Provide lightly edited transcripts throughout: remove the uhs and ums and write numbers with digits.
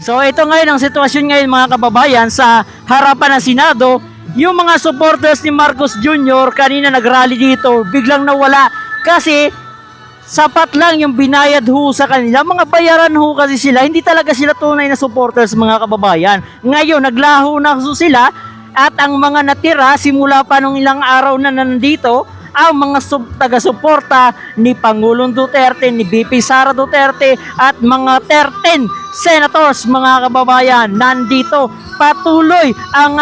So ito ngayon ang sitwasyon ngayon mga kababayan sa harapan ng Senado. Yung mga supporters ni Marcos Jr. kanina nagrally dito, biglang nawala kasi sapat lang yung binayad ho sa kanila. Mga bayaran ho kasi sila, hindi talaga sila tunay na supporters mga kababayan. Ngayon naglaho na ho sila at ang mga natira simula pa nung ilang araw na nandito, ang mga taga-suporta ni Pangulong Duterte, ni VP Sara Duterte at mga 13 senators mga kababayan nandito. Patuloy ang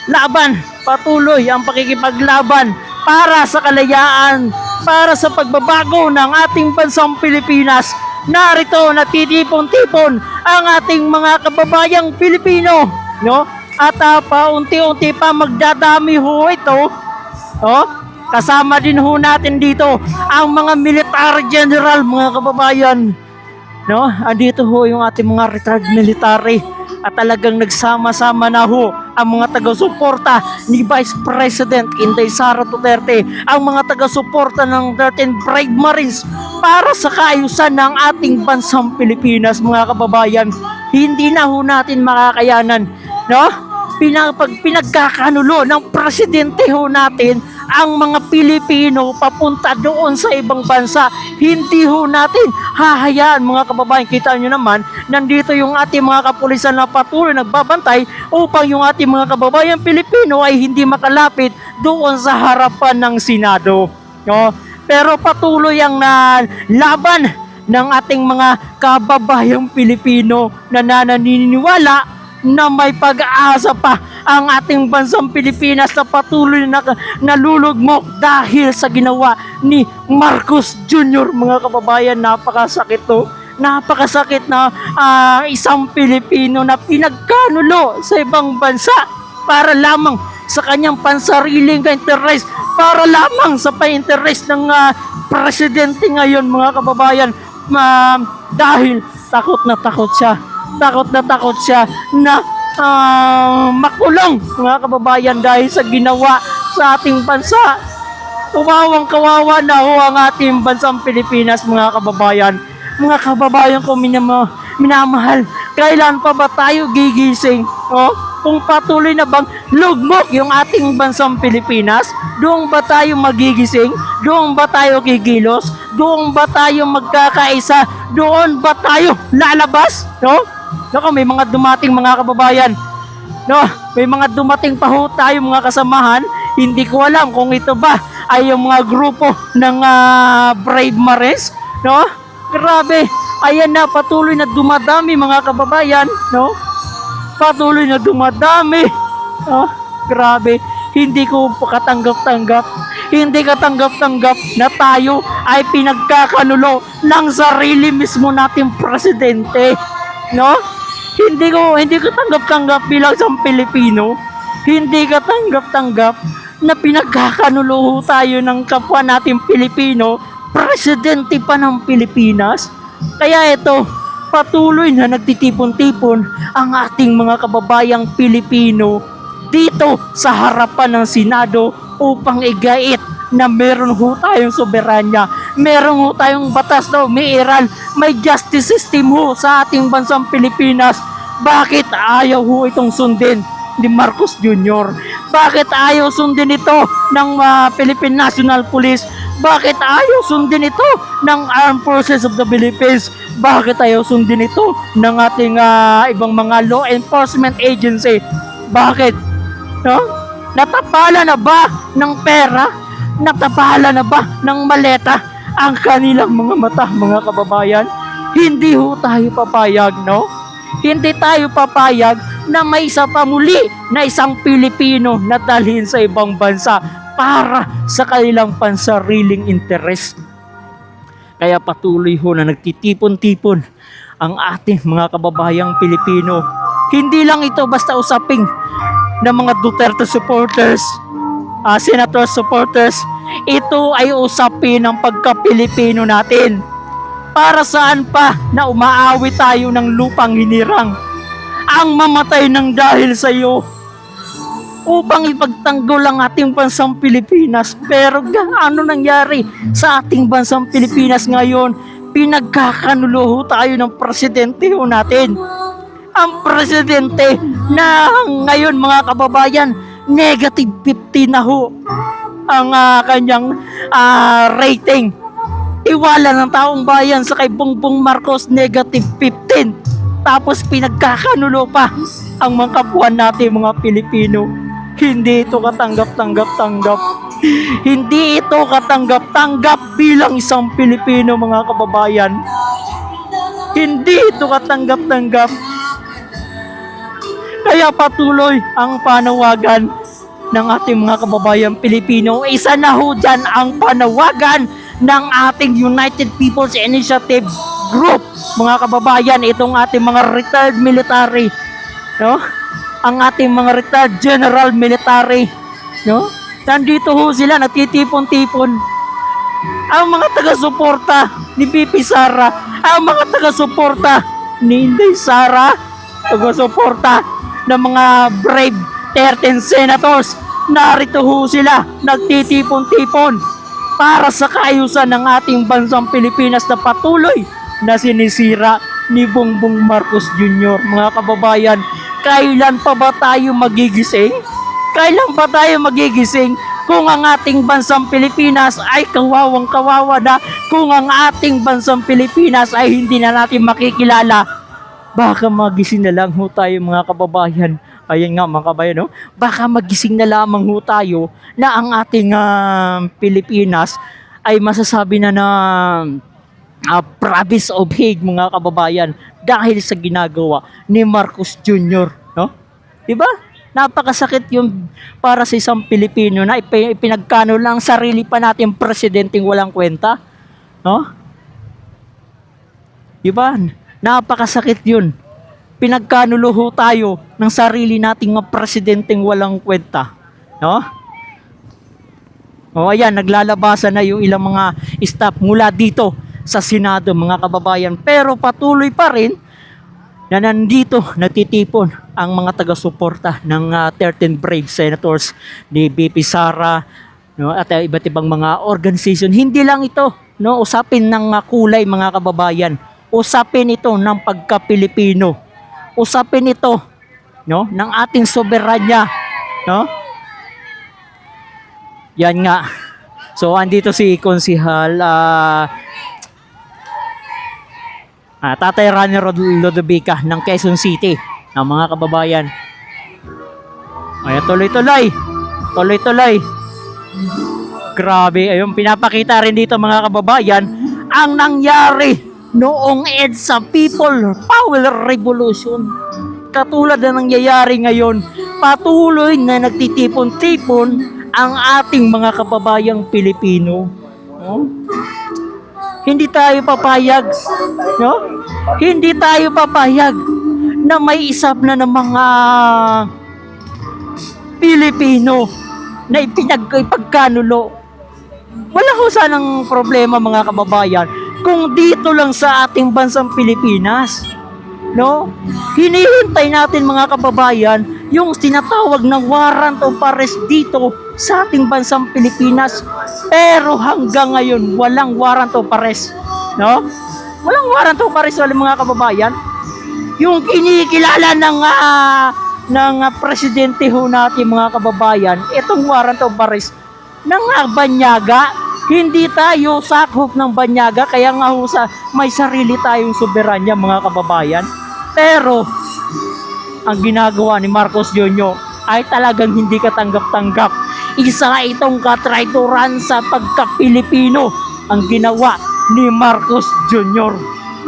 laban, patuloy ang pakikipaglaban para sa kalayaan, para sa pagbabago ng ating bansang Pilipinas. Narito natitipon-tipon ang ating mga kababayang Pilipino, no? At paunti-unti pa magdadami ho ito. Oh, kasama din ho natin dito ang mga military general mga kababayan. No, andito ho yung ating mga retired military at talagang nagsama-sama na ho ang mga taga-suporta ni Vice President Inday Sara Duterte, ang mga taga-suporta ng 13 Brave Marines para sa kaayusan ng ating bansang Pilipinas mga kababayan. Hindi na ho natin makakayanan, no? Pinagkakanulo ng presidente ho natin ang mga Pilipino papunta doon sa ibang bansa. Hindi ho natin hahayaan mga kababayan. Kita nyo naman, nandito yung ating mga kapulisan na patuloy nagbabantay upang yung ating mga kababayan Pilipino ay hindi makalapit doon sa harapan ng Senado, no? Pero patuloy ang laban ng ating mga kababayang Pilipino na naniniwala na may pag-asa pa ang ating bansang Pilipinas na patuloy na nalulugmok dahil sa ginawa ni Marcos Jr. Mga kababayan, napakasakit to. Napakasakit na isang Pilipino na pinagkanulo sa ibang bansa para lamang sa kanyang pansariling interest, para lamang sa pa-interest ng presidente ngayon mga kababayan, dahil takot na takot siya. Takot siya na makulong mga kababayan dahil sa ginawa sa ating bansa. Kawawa na ho ang ating bansang Pilipinas mga kababayan. Mga kababayan ko minamahal, kailan pa ba tayo gigising? Oh? Kung patuloy na bang lugmok yung ating bansang Pilipinas, doon ba tayo magigising? Doon ba tayo kikilos? Doon ba tayo magkakaisa? Doon ba tayo lalabas? No? Nako, may mga dumating mga kababayan. No, may mga dumating pa ho tayo mga kasamahan. Hindi ko alam kung ito ba ay yung mga grupo ng Brave Marines, no? Grabe, ayan na, patuloy na dumadami mga kababayan, no? Patuloy na dumadami. Oh, grabe, hindi ko katanggap-tanggap. Hindi katanggap-tanggap na tayo ay pinagkakanulo ng sarili mismo nating presidente, no? Hindi ko tanggap-tanggap bilang isang Pilipino. Hindi ka tanggap-tanggap na pinagkakanulo tayo ng kapwa nating Pilipino, presidente pa ng Pilipinas. Kaya ito, patuloy na nagtitipon-tipon ang ating mga kababayang Pilipino dito sa harapan ng Senado upang igait na meron ho tayong soberanya, meron ho tayong batas na umiiral, may justice system ho sa ating bansang Pilipinas. Bakit ayaw ho itong sundin ni Marcos Jr.? Bakit ayaw sundin ito ng Philippine National Police? Bakit ayaw sundin ito ng Armed Forces of the Philippines? Bakit ayaw sundin ito ng ating ibang mga law enforcement agency? Bakit? No? Natapala na ba ng pera? Natapala na ba ng maleta ang kanilang mga mata, mga kababayan? Hindi ho tayo papayag, no? Hindi tayo papayag na may isa pa muli na isang Pilipino na dalhin sa ibang bansa para sa kanilang pansariling interes. Kaya patuloy ho na nagtitipon-tipon ang ating mga kababayang Pilipino. Hindi lang ito basta usaping ng mga Duterte supporters, Senator supporters. Ito ay usapin ng pagka-Pilipino natin. Para saan pa na umaawi tayo ng lupang hinirang ang mamatay ng dahil sa iyo upang ipagtanggol ang ating bansang Pilipinas. Pero ano nangyari sa ating bansang Pilipinas ngayon? pinagkakanulo tayo ng presidente ho natin. Ang presidente na ngayon mga kababayan, negative 50 na ho ang kanyang rating. Iwala ng taong bayan sa kay Bongbong Marcos, negative 15. Tapos pinagkakanulo pa ang mga kapwa natin mga Pilipino. Hindi ito katanggap-tanggap-tanggap. Hindi ito katanggap-tanggap bilang isang Pilipino mga kababayan. Hindi ito katanggap-tanggap. Kaya patuloy ang panawagan ng ating mga kababayan Pilipino. Isa na ho dyan ang panawagan ng ating United People's Initiative Group. Mga kababayan, itong ating mga retired military, no? Ang ating mga retired general military, no? Nandito ho sila, natitipon-tipon. Ang mga taga-suporta ni BP Sara, ang mga taga-suporta ni Inday Sara, taga-suporta ng mga brave 13 senators, narito ho sila, nagtitipon-tipon para sa kaayusan ng ating bansang Pilipinas na patuloy na sinisira ni Bongbong Marcos Jr. Mga kababayan, kailan pa ba tayo magigising? Kailan pa tayo magigising kung ang ating bansang Pilipinas ay kawawang-kawawa na, kung ang ating bansang Pilipinas ay hindi na natin makikilala? Baka magising na lang ho tayo mga kababayan. Ayan nga mga kabayan, no? Baka magising na lamang ho tayo na ang ating Pilipinas ay masasabi na province of Hague mga kababayan dahil sa ginagawa ni Marcos Jr. No? Diba? Napakasakit yung para sa isang Pilipino na ipinagkano lang sarili pa natin presidenteng walang kwenta. No? Diba? Napakasakit yun. Pinagkanulo ho tayo ng sarili nating mga presidenteng walang kwenta. No? O ayan, naglalabasan na yung ilang mga staff mula dito sa Senado mga kababayan. Pero patuloy pa rin na nandito natitipon ang mga taga-suporta ng 13 brave senators ni BP Sara, no, at iba't ibang mga organization. Hindi lang ito, no, usapin ng kulay mga kababayan. Usapin ito ng pagka-Pilipino. Usapin ito, no, ng ating soberanya, no? Yan nga. So andito si Konsihal Tatay Rani Lodovica ng Quezon City, ng mga kababayan. Ay, tuloy-tuloy. Tuloy-tuloy. Grabe, ayun pinapakita rin dito mga kababayan ang nangyari noong EDSA People Power Revolution. Katulad na nangyayari ngayon, patuloy na nagtitipon-tipon ang ating mga kababayang Pilipino. No? Hindi tayo papayag, no? Hindi tayo papayag na may isap na ng mga Pilipino na ipagkanulo. Wala ko sanang problema mga kababayan kung dito lang sa ating bansang Pilipinas, no? Hinihintay natin mga kababayan yung tinatawag na warrant of arrest dito sa ating bansang Pilipinas, pero hanggang ngayon walang warrant of arrest, no? Walang warrant of arrest mga kababayan. Yung kinikilala ng presidente ho natin mga kababayan, itong warrant of arrest ng Banyaga. Hindi tayo sakop ng Banyaga, kaya nga ho may sarili tayong soberanya mga kababayan. Pero ang ginagawa ni Marcos Jr. ay talagang hindi katanggap-tanggap. Isa itong katraituran sa pagka-Pilipino ang ginawa ni Marcos Jr.